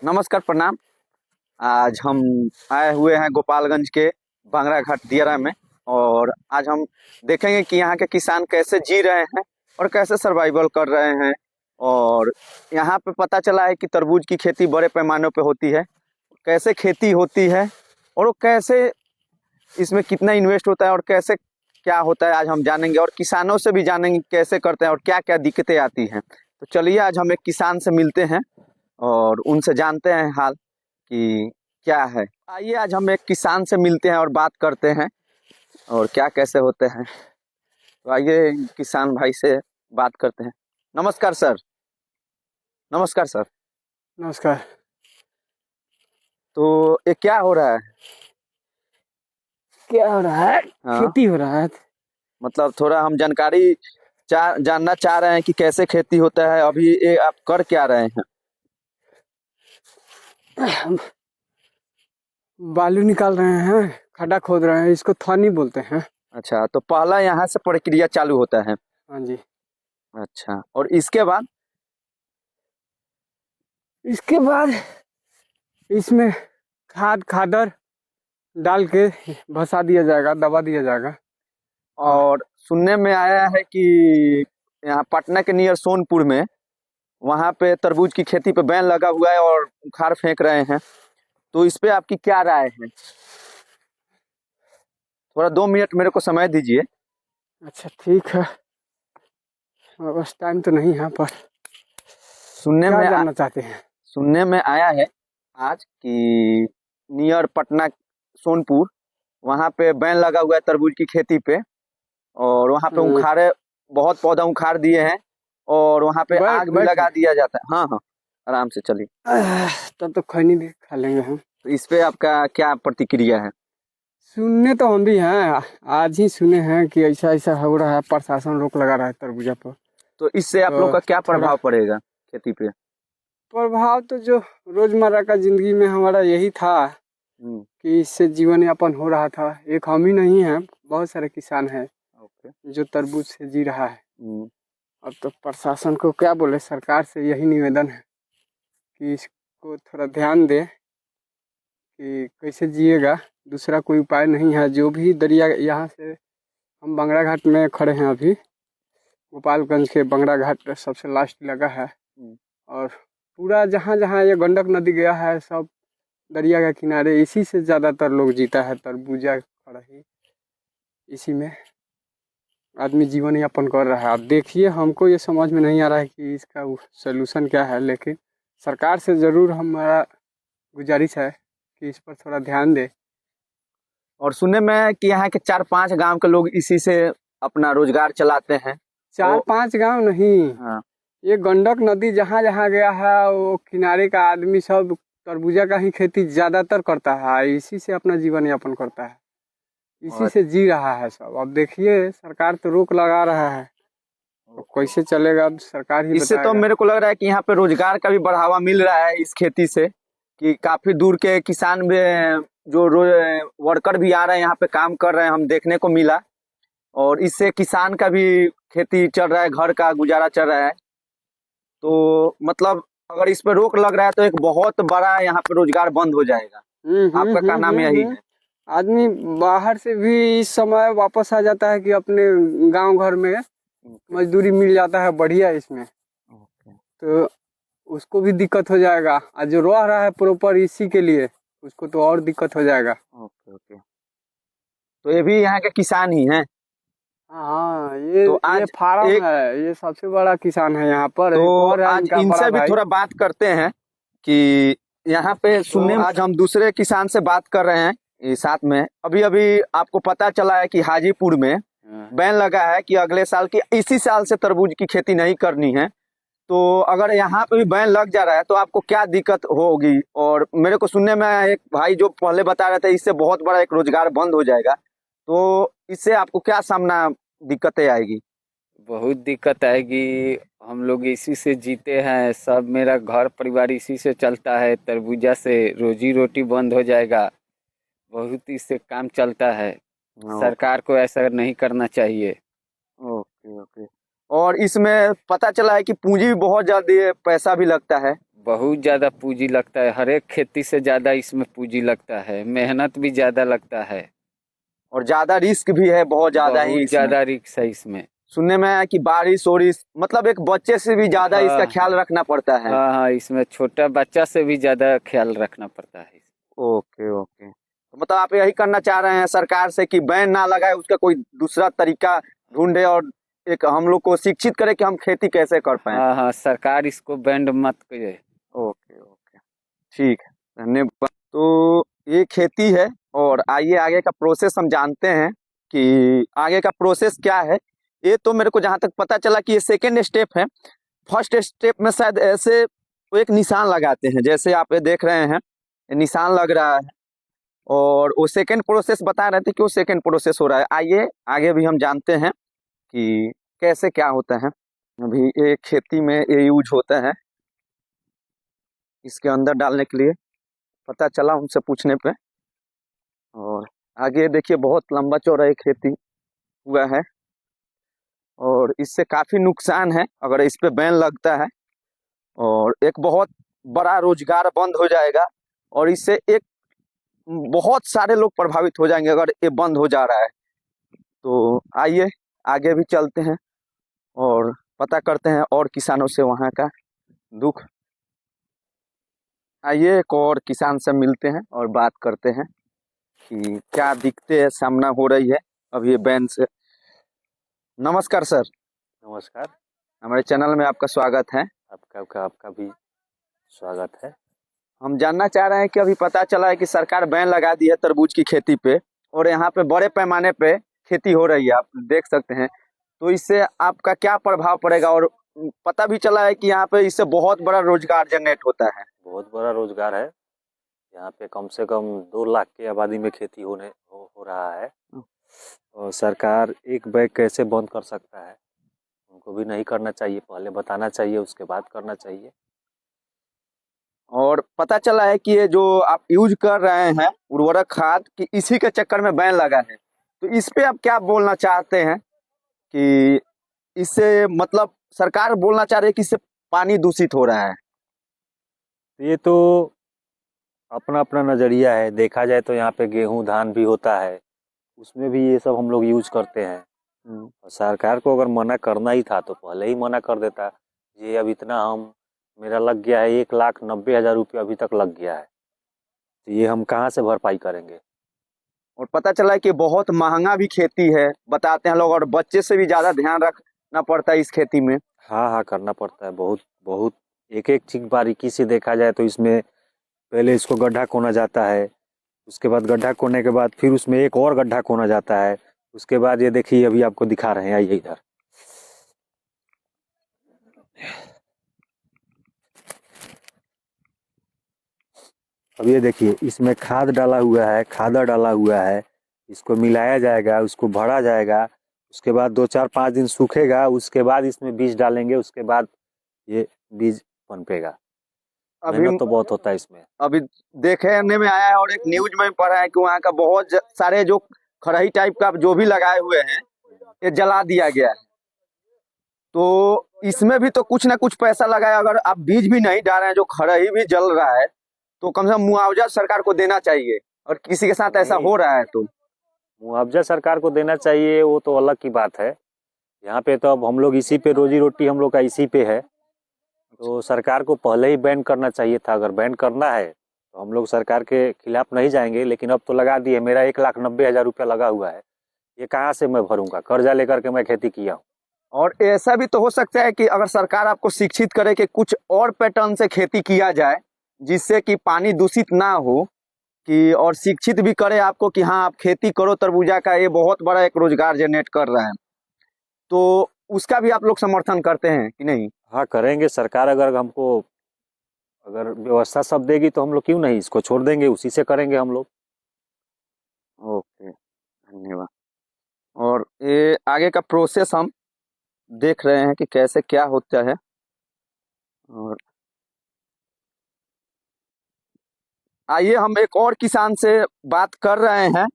नमस्कार, प्रणाम। आज हम आए हुए हैं गोपालगंज के बांगरा घाट दियारा में। और आज हम देखेंगे कि यहाँ के किसान कैसे जी रहे हैं और कैसे सर्वाइवल कर रहे हैं। और यहाँ पे पता चला है कि तरबूज की खेती बड़े पैमाने पे होती है, कैसे खेती होती है और वो कैसे इसमें कितना इन्वेस्ट होता है और कैसे क्या होता है, आज हम जानेंगे। और किसानों से भी जानेंगे कैसे करते हैं और क्या क्या दिक्कतें आती हैं। तो चलिए आज हम एक किसान से मिलते हैं और उनसे जानते हैं हाल कि क्या है। आइए आज हम एक किसान से मिलते हैं और बात करते हैं और क्या कैसे होते हैं। तो आइए किसान भाई से बात करते हैं। नमस्कार सर। नमस्कार सर। नमस्कार। तो ये क्या हो रहा है? क्या हो रहा है? हाँ, खेती हो रहा है। मतलब थोड़ा हम जानकारी जानना चाह रहे हैं कि कैसे खेती होता है। अभी ये आप कर क्या रहे हैं? बालू निकाल रहे हैं, खड्डा खोद रहे हैं, इसको थानी बोलते हैं। अच्छा, तो पहला यहाँ से प्रक्रिया चालू होता है। हाँ जी। अच्छा, और इसके बाद? इसके बाद इसमें खादर डाल के भसा दिया जाएगा, दबा दिया जाएगा। और सुनने में आया है कि यहाँ पटना के नियर सोनपुर में वहाँ पे तरबूज की खेती पे बैन लगा हुआ है और उखाड़ फेंक रहे हैं। तो इस पे आपकी क्या राय है? थोड़ा 2 मिनट मेरे को समय दीजिए। अच्छा ठीक है, बस टाइम तो नहीं है, पर सुनने क्या में जानना चाहते हैं? सुनने में आया है आज कि नियर पटना सोनपुर वहाँ पे बैन लगा हुआ है तरबूज की खेती पे। और वहाँ पे उखाड़े बहुत पौधा उखाड़ दिए हैं और वहाँ पे आग भी लगा दिया जाता है। हाँ हाँ, आराम से चलिए। तब तो खैनी भी खा लेंगे हम। तो इस पे आपका क्या प्रतिक्रिया है? सुनने तो हम भी हैं, आज ही सुने हैं कि ऐसा ऐसा हो रहा है, प्रशासन रोक लगा रहा है तरबूजा पर। तो इससे आप लोग का क्या प्रभाव पड़ेगा खेती पे? प्रभाव तो जो रोजमर्रा का जिंदगी में हमारा यही था कि इससे जीवन यापन हो रहा था। एक हम ही नहीं है, बहुत सारे किसान हैं जो तरबूज से जी रहा है। अब तो प्रशासन को क्या बोले, सरकार से यही निवेदन है कि इसको थोड़ा ध्यान दे कि कैसे जिएगा। दूसरा कोई उपाय नहीं है। जो भी दरिया, यहाँ से हम बांगरा घाट में खड़े हैं अभी, गोपालगंज के बांगरा घाट सबसे लास्ट लगा है। और पूरा जहाँ जहाँ ये गंडक नदी गया है, सब दरिया के किनारे इसी से ज़्यादातर लोग जीता है। तरबूजा खड़ा इसी में आदमी जीवन यापन कर रहा है। अब देखिए, हमको ये समझ में नहीं आ रहा है कि इसका सलूशन क्या है, लेकिन सरकार से ज़रूर हमारा गुजारिश है कि इस पर थोड़ा ध्यान दे। और सुनने में कि यहाँ के 4-5 गांव के लोग इसी से अपना रोजगार चलाते हैं। 4-5 गांव नहीं, हाँ, ये गंडक नदी जहाँ जहाँ गया है वो किनारे का आदमी सब तरबूजा का ही खेती ज़्यादातर करता है, इसी से अपना जीवन यापन करता है, इसी से जी रहा है सब। अब देखिए, सरकार तो रोक लगा रहा है, तो कैसे चलेगा अब सरकार ही इससे तो मेरे को लग रहा है कि यहाँ पे रोजगार का भी बढ़ावा मिल रहा है इस खेती से, कि काफी दूर के किसान भी जो वर्कर भी आ रहे हैं यहाँ पे काम कर रहे हैं, हम देखने को मिला। और इससे किसान का भी खेती चल रहा है, घर का गुजारा चल रहा है। तो मतलब अगर इस पे रोक लग रहा है तो एक बहुत बड़ा यहाँ पे रोजगार बंद हो जाएगा। आपका कहना में यही है? आदमी बाहर से भी इस समय वापस आ जाता है कि अपने गांव घर में मजदूरी मिल जाता है बढ़िया इसमें। तो उसको भी दिक्कत हो जाएगा, और जो रह रहा है प्रॉपर इसी के लिए, उसको तो और दिक्कत हो जाएगा। ओके। तो ये भी यहाँ के किसान ही हैं? हाँ, ये तो आज ये फार्म है, ये सबसे बड़ा किसान है यहाँ पर। तो आज इनसे भी थोड़ा बात करते हैं कि यहाँ पे सुनने में आज हम दूसरे किसान से बात कर रहे हैं साथ में। अभी अभी आपको पता चला है कि हाजीपुर में बैन लगा है कि अगले साल की इसी साल से तरबूज की खेती नहीं करनी है। तो अगर यहाँ पे भी बैन लग जा रहा है तो आपको क्या दिक्कत होगी? और मेरे को सुनने में एक भाई जो पहले बता रहे थे इससे बहुत बड़ा एक रोजगार बंद हो जाएगा, तो इससे आपको क्या सामना दिक्कतें आएगी? बहुत दिक्कत आएगी। हम लोग इसी से जीते हैं, सब मेरा घर परिवार इसी से चलता है। तरबूजा से रोजी रोटी बंद हो जाएगा, बहुत इससे काम चलता है। सरकार को ऐसा नहीं करना चाहिए। ओके। और इसमें पता चला है कि पूंजी भी बहुत ज्यादा, पैसा भी लगता है। बहुत ज़्यादा पूंजी लगता है, हर एक खेती से ज़्यादा इसमें पूंजी लगता है, मेहनत भी ज़्यादा लगता है और ज्यादा रिस्क भी है, बहुत ज्यादा ही बहुत इसमें। ज़्यादा रिस्क है इसमें। सुनने में आया कि बारिश ओरिश मतलब एक बच्चे से भी ज्यादा हाँ, इसका ख्याल रखना पड़ता है। हाँ हाँ, इसमें छोटा बच्चा से भी ज़्यादा ख्याल रखना पड़ता है। ओके ओके, तो मतलब आप यही करना चाह रहे हैं सरकार से कि बैन ना लगाए, उसका कोई दूसरा तरीका ढूंढे और एक हम लोग को शिक्षित करे कि हम खेती कैसे कर पाए। हाँ हाँ, सरकार इसको बैंड मत करे। ओके ओके, ठीक है, धन्यवाद। तो ये खेती है और आइए आगे का प्रोसेस हम जानते हैं कि आगे का प्रोसेस क्या है। ये तो मेरे को जहाँ तक पता चला कि ये सेकेंड स्टेप है। फर्स्ट स्टेप में शायद ऐसे वो एक निशान लगाते हैं, जैसे आप ये देख रहे हैं, ये निशान लग रहा है और वो सेकेंड प्रोसेस बता रहे थे कि वो सेकेंड प्रोसेस हो रहा है। आइए आगे भी हम जानते हैं कि कैसे क्या होता है। अभी ये खेती में ये यूज होता है, इसके अंदर डालने के लिए पता चला उनसे पूछने पे। और आगे देखिए बहुत लंबा चौड़ा एक खेती हुआ है और इससे काफी नुकसान है अगर इस पे बैन लगता है, और एक बहुत बड़ा रोजगार बंद हो जाएगा और इससे एक बहुत सारे लोग प्रभावित हो जाएंगे अगर ये बंद हो जा रहा है। तो आइए आगे भी चलते हैं और पता करते हैं और किसानों से वहाँ का दुख। आइए एक और किसान से मिलते हैं और बात करते हैं कि क्या दिक्कतें सामना हो रही है अब ये बैन से। नमस्कार सर। नमस्कार। हमारे चैनल में आपका स्वागत है। आपका भी स्वागत है। हम जानना चाह रहे हैं कि अभी पता चला है कि सरकार बैन लगा दी है तरबूज की खेती पे और यहाँ पे बड़े पैमाने पे खेती हो रही है, आप देख सकते हैं। तो इससे आपका क्या प्रभाव पड़ेगा, और पता भी चला है कि यहाँ पे इससे बहुत बड़ा रोजगार जनरेट होता है। बहुत बड़ा रोजगार है, यहाँ पे कम से कम 2 लाख की आबादी में खेती हो रहा है और सरकार एक बैग कैसे बंद कर सकता है, उनको भी नहीं करना चाहिए, पहले बताना चाहिए उसके बाद करना चाहिए। और पता चला है कि ये जो आप यूज कर रहे हैं उर्वरक खाद कि इसी के चक्कर में बैन लगा है, तो इस पे आप क्या बोलना चाहते हैं कि इससे मतलब सरकार बोलना चाह रही है कि इससे पानी दूषित हो रहा है। ये तो अपना अपना नज़रिया है, देखा जाए तो यहाँ पे गेहूं धान भी होता है, उसमें भी ये सब हम लोग यूज करते हैं। और सरकार को अगर मना करना ही था तो पहले ही मना कर देता। ये अब इतना मेरा लग गया है 1,90,000 रुपया अभी तक लग गया है, तो ये हम कहाँ से भरपाई करेंगे। और पता चला है कि बहुत महंगा भी खेती है बताते हैं लोग, और बच्चे से भी ज़्यादा ध्यान रखना पड़ता है इस खेती में। हाँ हाँ, करना पड़ता है, बहुत बहुत एक एक चीज बारीकी से देखा जाए तो इसमें पहले इसको गड्ढा खोना जाता है, उसके बाद गड्ढा खोने के बाद फिर उसमें एक और गड्ढा खोना जाता है, उसके बाद ये देखिए अभी आपको दिखा रहे हैं, आइए इधर। अब ये देखिए इसमें खाद डाला हुआ है, खादर डाला हुआ है, इसको मिलाया जाएगा, उसको भरा जाएगा, उसके बाद 2-4-5 दिन सूखेगा, उसके बाद इसमें बीज डालेंगे, उसके बाद ये बीज पनपेगा। मेहनत तो बहुत होता है इसमें। अभी देखने में आया है और एक न्यूज में पढ़ा है कि वहाँ का बहुत सारे जो खरही टाइप का जो भी लगाए हुए हैं ये जला दिया गया है। तो इसमें भी तो कुछ ना कुछ पैसा लगाया, अगर आप बीज भी नहीं डाल रहे हैं, जो खरही भी जल रहा है, तो कम से कम मुआवजा सरकार को देना चाहिए। और किसी के साथ ऐसा हो रहा है तो मुआवजा सरकार को देना चाहिए, वो तो अलग की बात है। यहाँ पे तो अब हम लोग इसी पे रोजी रोटी हम लोग का इसी पे है, तो सरकार को पहले ही बैन करना चाहिए था। अगर बैन करना है तो हम लोग सरकार के खिलाफ नहीं जाएंगे, लेकिन अब तो लगा दिए। मेरा 1,90,000 रुपया लगा हुआ है, ये कहाँ से मैं भरूंगा, कर्जा लेकर के मैं खेती किया हूँ। और ऐसा भी तो हो सकता है कि अगर सरकार आपको शिक्षित करे कि कुछ और पैटर्न से खेती किया जाए जिससे कि पानी दूषित ना हो, कि और शिक्षित भी करे आपको कि हाँ आप खेती करो तरबूजा का, ये बहुत बड़ा एक रोजगार जनरेट कर रहा है, तो उसका भी आप लोग समर्थन करते हैं कि नहीं? हाँ करेंगे, सरकार अगर हमको अगर व्यवस्था सब देगी तो हम लोग क्यों नहीं इसको छोड़ देंगे, उसी से करेंगे हम लोग। ओके, धन्यवाद। और ये आगे का प्रोसेस हम देख रहे हैं कि कैसे क्या होता है। और आइए हम एक और किसान से बात कर रहे हैं,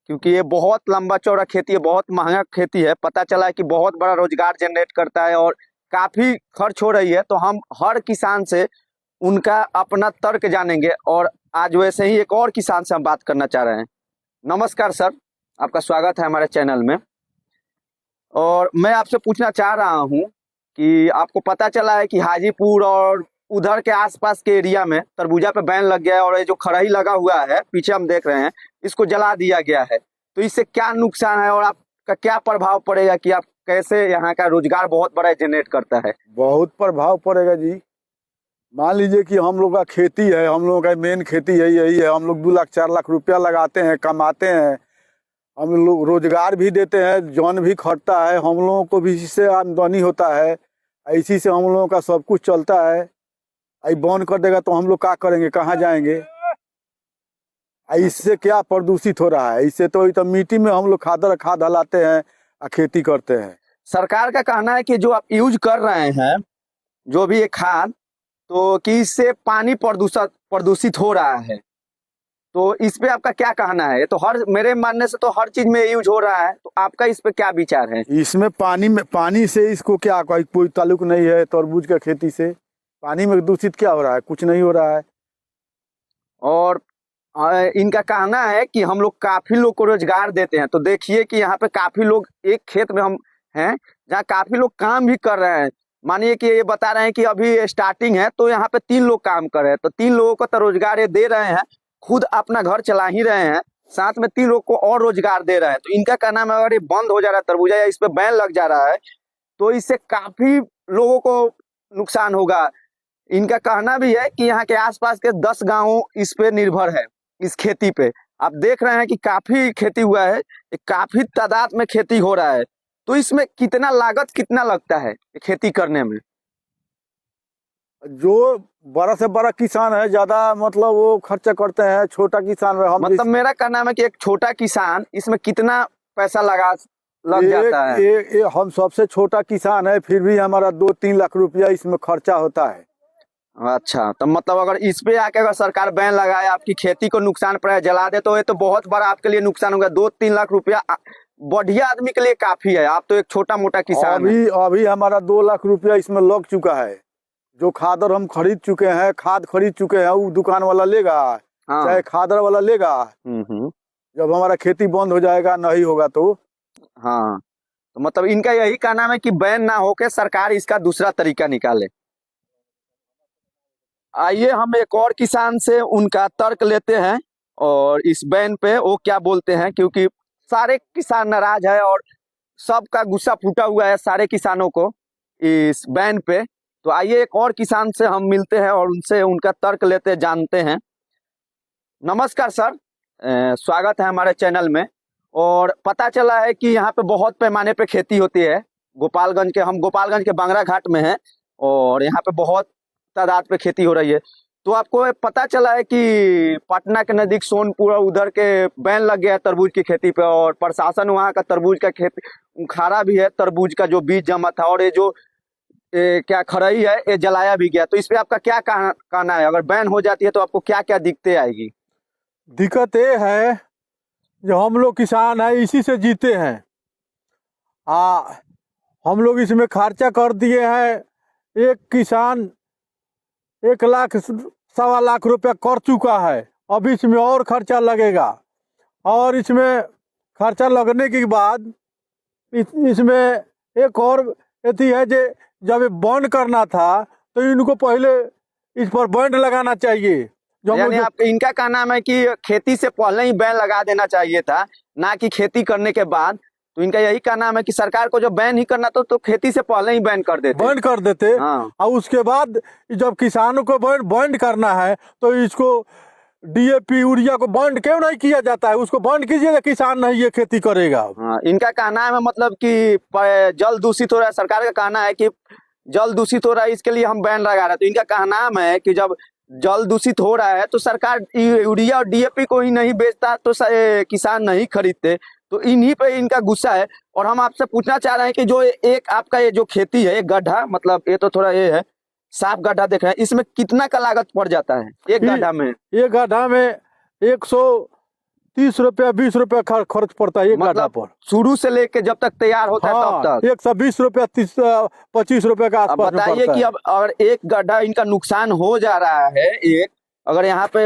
क्योंकि ये बहुत लंबा चौड़ा खेती है, बहुत महंगा खेती है। पता चला है कि बहुत बड़ा रोजगार जनरेट करता है और काफी खर्च हो रही है। तो हम हर किसान से उनका अपना तर्क जानेंगे। और आज वैसे ही एक और किसान से हम बात करना चाह रहे हैं। नमस्कार सर, आपका स्वागत है हमारे चैनल में। और मैं आपसे पूछना चाह रहा हूं कि आपको पता चला है कि हाजीपुर और उधर के आसपास के एरिया में तरबूजा पे बैन लग गया है, और ये जो खड़ाई लगा हुआ है पीछे हम देख रहे हैं, इसको जला दिया गया है। तो इससे क्या नुकसान है और आपका क्या प्रभाव पड़ेगा कि आप कैसे यहाँ का रोजगार बहुत बड़ा जनरेट करता है? बहुत प्रभाव पड़ेगा जी। मान लीजिए कि हम लोग का खेती है, हम लोगों का मेन खेती है यही है। हम लोग 2 लाख 4 लाख रुपया लगाते हैं, कमाते हैं, हम लोग रोजगार भी देते हैं, जौन भी खटता है, हम लोगों को भी इससे आमदनी होता है। इसी से हम लोगों का सब कुछ चलता है। आई बंद कर देगा तो हम लोग क्या करेंगे, कहाँ जाएंगे? इससे क्या प्रदूषित हो रहा है? इससे तो मिट्टी में हम लोग खाद हलाते हैं और खेती करते हैं। सरकार का कहना है कि जो आप यूज कर रहे हैं जो भी ये खाद, तो कि इससे पानी प्रदूषित हो रहा है। तो इस पे आपका क्या कहना है? तो मेरे मानने से तो हर चीज में यूज हो रहा है, तो आपका इस पे क्या विचार है? इसमें पानी से इसको क्या कोई ताल्लुक नहीं है। तरबूज का खेती से पानी में दूषित क्या हो रहा है? कुछ नहीं हो रहा है। और इनका कहना है कि हम लोग काफी लोग को रोजगार देते हैं। तो देखिए कि यहाँ पे काफी लोग, एक खेत में हम हैं जहाँ काफी लोग काम भी कर रहे हैं। मानिए कि ये बता रहे हैं कि अभी स्टार्टिंग है, तो यहाँ पे 3 लोग काम कर रहे हैं, तो 3 लोगों को तो रोजगार ये दे रहे हैं, खुद अपना घर चला ही रहे हैं, साथ में 3 लोग को और रोजगार दे रहे हैं। तो इनका कहना है अगर ये बंद हो जा रहा है तरबूजा या इस पे बैन लग जा रहा है, तो इससे काफी लोगों को नुकसान होगा। इनका कहना भी है कि यहाँ के आसपास के 10 गाँव इस पे निर्भर है, इस खेती पे। आप देख रहे हैं कि काफी खेती हुआ है, काफी तादाद में खेती हो रहा है। तो इसमें कितना लागत कितना लगता है खेती करने में? जो बड़ा से बड़ा किसान है ज्यादा मतलब वो खर्चा करते हैं। छोटा किसान है, मतलब मेरा कहना है कि एक छोटा किसान इसमें कितना पैसा लग जाता है? हम सबसे छोटा किसान है, फिर भी हमारा 2-3 लाख रुपया इसमें खर्चा होता है। अच्छा, तो मतलब अगर इस पे आके अगर सरकार बैन लगाए, आपकी खेती को नुकसान पड़े, जला दे, तो ये तो बहुत बड़ा आपके लिए नुकसान होगा। 2-3 लाख रुपया बढ़िया आदमी के लिए काफी है, आप तो एक छोटा मोटा किसान है। अभी हमारा 2 लाख रुपया इसमें लग चुका है। जो खादर हम खरीद चुके हैं, खाद खरीद चुके हैं, वो दुकान वाला लेगा। हाँ। चाहे खादर वाला लेगा। जब हमारा खेती बंद हो जाएगा, नहीं होगा तो। हाँ, तो मतलब इनका यही कहना है कि बैन ना होके सरकार इसका दूसरा तरीका निकाले। आइए हम एक और किसान से उनका तर्क लेते हैं और इस बैन पे वो क्या बोलते हैं, क्योंकि सारे किसान नाराज है और सबका गुस्सा फूटा हुआ है सारे किसानों को इस बैन पे। तो आइए एक और किसान से हम मिलते हैं और उनसे उनका तर्क लेते जानते हैं। नमस्कार सर, स्वागत है हमारे चैनल में। और पता चला है कि यहाँ पे बहुत पैमाने पे खेती होती है। हम गोपालगंज के बांगरा घाट में हैं और यहाँ पे बहुत तादाद पे खेती हो रही है। तो आपको पता चला है कि पटना के नजदीक सोनपुर और उधर के बैन लग गया है तरबूज की खेती पे, और प्रशासन वहाँ का तरबूज का खेती उखाड़ा भी है, तरबूज का जो बीज जमा था, और ये जो क्या खड़ाई है ये जलाया भी गया। तो इस पे आपका क्या कहना है? अगर बैन हो जाती है तो आपको क्या क्या दिक्कतें आएगी? दिक्कत ये है जो हम लोग किसान है इसी से जीते हैं। हम लोग इसमें खर्चा कर दिए हैं। एक किसान 1 लाख 1.25 लाख रुपया कर चुका है। अब इसमें और खर्चा लगेगा, और इसमें खर्चा लगने के बाद इसमें एक और एथी है जे जब बंद करना था तो इनको पहले इस पर बैंड लगाना चाहिए। यानी आप इनका कहना है कि खेती से पहले ही बैन लगा देना चाहिए था, ना कि खेती करने के बाद। तो इनका यही कहना है कि सरकार को जो बैन ही करना था तो खेती से पहले ही बैन कर देते। हाँ। और उसके बाद जब किसानों को बैंड करना है तो इसको DAP यूरिया को बंद क्यों नहीं किया जाता है? उसको बंद कीजिएगा, किसान नहीं ये खेती करेगा। हाँ, इनका कहना है मतलब कि जल दूषित हो रहा है। सरकार का कहना है कि जल दूषित हो रहा है, इसके लिए हम बैन लगा रहे हैं। तो इनका कहना है कि जब जल दूषित हो रहा है तो सरकार यूरिया और DAP को ही नहीं बेचता तो किसान नहीं खरीदते। तो इन्हीं पे इनका गुस्सा है। और हम आपसे पूछना चाह रहे हैं कि जो एक आपका ये जो खेती है, एक गड्ढा, मतलब ये तो थोड़ा ये है साफ गड्ढा देख रहे हैं, इसमें कितना का लागत पड़ जाता है एक गड्ढा में? एक गड्ढा में 30 रुपया 20 रुपया खर्च पड़ता है एक गड्ढा मतलब पर। शुरू से लेके जब तक तैयार होता है हाँ, तब तक 120 रुपया 25 रुपया का अब आसपास में बताइए पड़ता कि है। अब अगर एक गड्ढा इनका नुकसान हो जा रहा है, एक अगर यहाँ पे